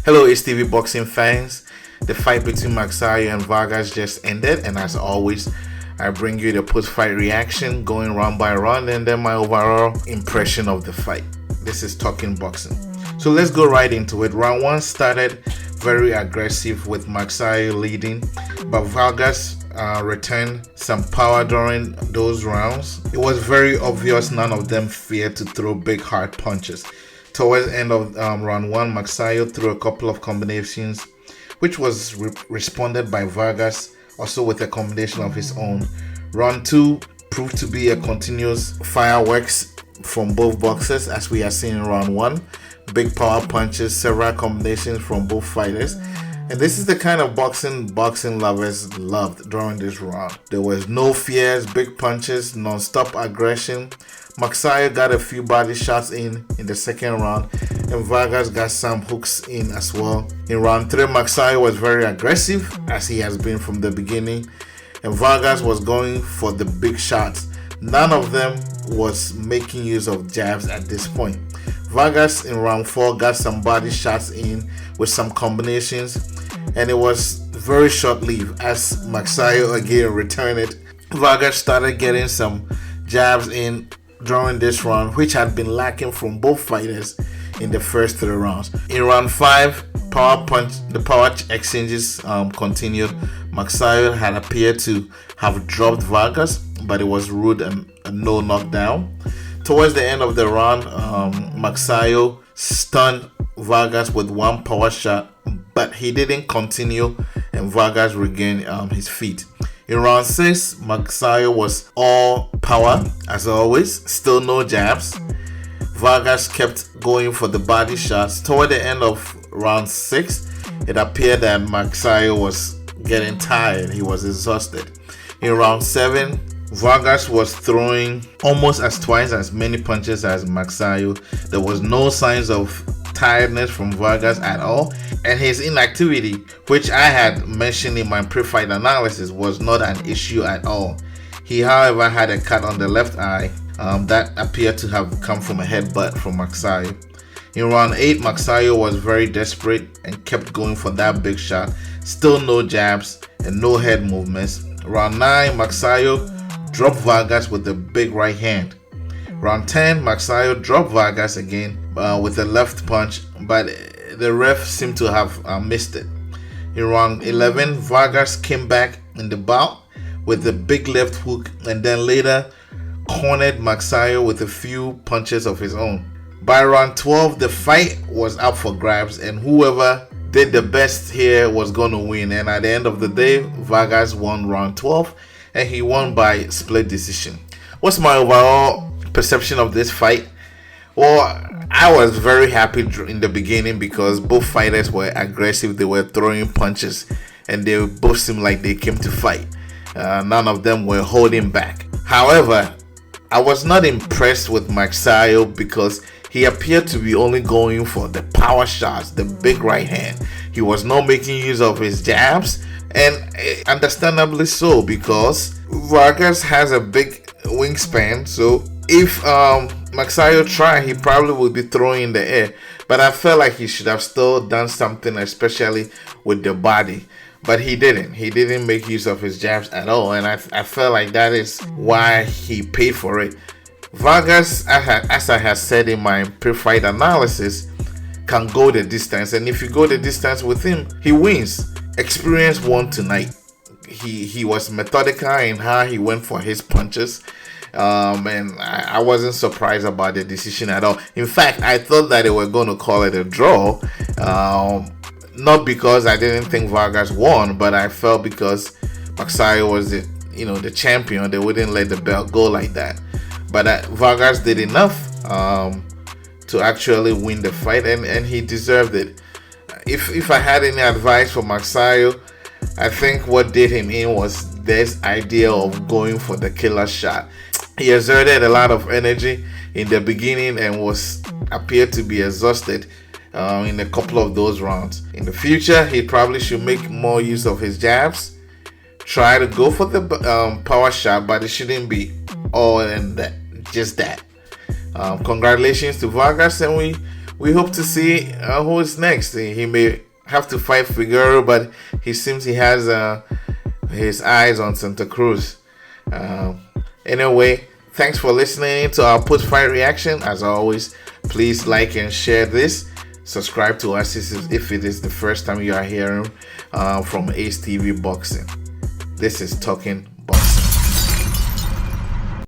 Hello, HTV boxing fans. The fight between Magsayo and Vargas just ended, and as always, I bring you the post-fight reaction, going round by round, and then my overall impression of the fight. This is Talking Boxing. So let's go right into it. Round 1 started very aggressive with Magsayo leading, but Vargas returned some power during those rounds. It was very obvious none of them feared to throw big hard punches. Towards the end of round 1, Magsayo threw a couple of combinations, which was responded by Vargas, also with a combination of his own. Round 2 proved to be a continuous fireworks from both boxers, as we are seeing in round 1. Big power punches, several combinations from both fighters. And this is the kind of boxing lovers loved during this round. There was no fears, big punches, non-stop aggression. Magsayo got a few body shots in the second round, and Vargas got some hooks in as well. In round 3, Magsayo was very aggressive, as he has been from the beginning, and Vargas was going for the big shots. None of them was making use of jabs at this point. Vargas in round 4 got some body shots in with some combinations, and it was very short-lived as Magsayo again returned it. Vargas started getting some jabs in during this round, which had been lacking from both fighters in the first 3 rounds. In round 5, the power exchanges continued. Magsayo had appeared to have dropped Vargas, but it was ruled a no knockdown. Towards the end of the round, Magsayo stunned Vargas with one power shot, but he didn't continue, and Vargas regained his feet. In round 6, Magsayo was all power as always, still no jabs. Vargas kept going for the body shots. Toward the end of round 6, it appeared that Magsayo was getting tired. He was exhausted. In round 7, Vargas was throwing almost twice as many punches as Magsayo. There was no signs of tiredness from Vargas at all, and his inactivity, which I had mentioned in my pre-fight analysis, was not an issue at all. He, however, had a cut on the left eye that appeared to have come from a headbutt from Magsayo. In round 8, Magsayo was very desperate and kept going for that big shot. Still no jabs and no head movements. Round 9, Magsayo dropped Vargas with a big right hand. Round 10, Magsayo dropped Vargas again with a left punch, but the ref seemed to have missed it. In round 11, Vargas came back in the bout with a big left hook, and then later cornered Magsayo with a few punches of his own. By round 12, the fight was up for grabs, and whoever did the best here was going to win. And at the end of the day, Vargas won round 12, and he won by split decision. What's my overall perception of this fight? Well, I was very happy in the beginning because both fighters were aggressive. They were throwing punches, and they both seemed like they came to fight. None of them were holding back. However, I was not impressed with Magsayo because he appeared to be only going for the power shots, the big right hand. He was not making use of his jabs, and understandably so, because Vargas has a big wingspan. So if Magsayo tried, he probably would be throwing in the air. But I felt like he should have still done something, especially with the body. But he didn't. He didn't make use of his jabs at all. And I felt like that is why he paid for it. Vargas, as I had said in my pre-fight analysis, can go the distance. And if you go the distance with him, he wins. Experience won tonight. He was methodical in how he went for his punches. And I wasn't surprised about the decision at all. In fact, I thought that they were going to call it a draw. Not because I didn't think Vargas won, but I felt because Magsayo was the champion, they wouldn't let the belt go like that. But Vargas did enough to actually win the fight, and he deserved it. If I had any advice for Magsayo, I think what did him in was this idea of going for the killer shot. He exerted a lot of energy in the beginning and appeared to be exhausted in a couple of those rounds. In the future, he probably should make more use of his jabs, try to go for the power shot, but it shouldn't be all in that, just that. Congratulations to Vargas, and we hope to see who is next. He may have to fight Figueroa, but he seems he has his eyes on Santa Cruz. Anyway, thanks for listening to our post-fight reaction. As always, please like and share this. Subscribe to us if it is the first time you are hearing from Ace TV Boxing. This is Talking